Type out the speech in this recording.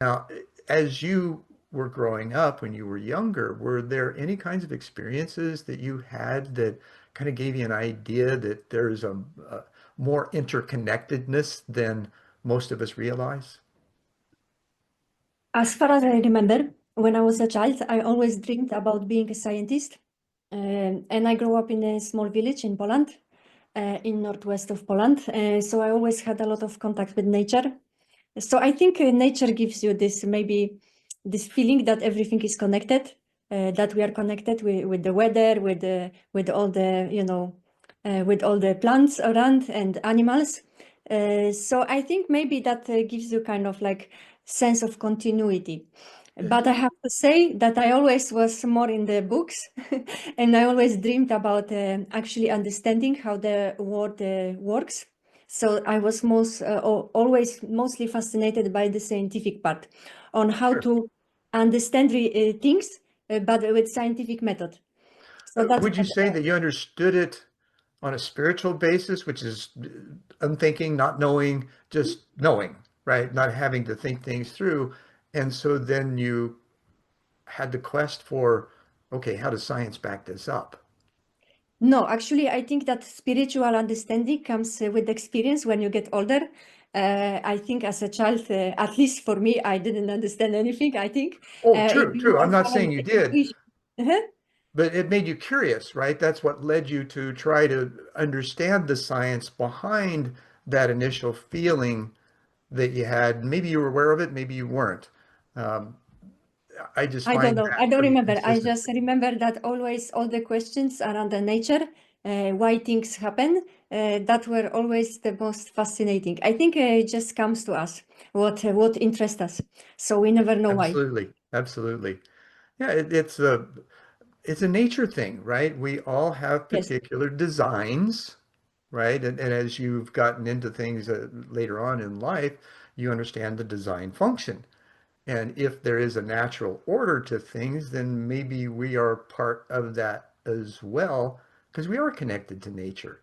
Now, as you were growing up when you were younger, were there any kinds of experiences that you had that kind of gave you an idea that there's a more interconnectedness than most of us realize? As far as I remember, when I was a child, I always dreamed about being a scientist. And I grew up in a small village in Poland, in northwest of Poland. So I always had a lot of contact with nature. So I think nature gives you this maybe this feeling that everything is connected, that we are connected with the weather, with all the with all the plants around and animals. So I think maybe that gives you kind of like sense of continuity. But I have to say that I always was more in the books, and I always dreamed about actually understanding how the world works. So I was always mostly fascinated by the scientific part on how Sure. to understand things, but with scientific method. So that's Would you say that you understood it on a spiritual basis, which is unthinking, not knowing, just knowing, right? Not having to think things through. And so then you had the quest for, okay, how does science back this up? no, actually, I think that spiritual understanding comes with experience when you get older. I think as a child, at least for me, I didn't understand anything. I think Oh, if true, you true. I'm not have an saying you did, intuition. Uh-huh. but it made you curious, right? That's what led you to try to understand the science behind that initial feeling that you had. Maybe you were aware of it, maybe you weren't. Um, I just I don't find know. I that don't pretty remember. I consistent. just remember that always all the questions around the nature, why things happen, that were always the most fascinating. I think it just comes to us what interests us. So we never know why. Absolutely, absolutely. Yeah, it's a nature thing, right? We all have Yes, particular designs, right? And as you've gotten into things later on in life, you understand the design function. And if there is a natural order to things, then maybe we are part of that as well, because we are connected to nature.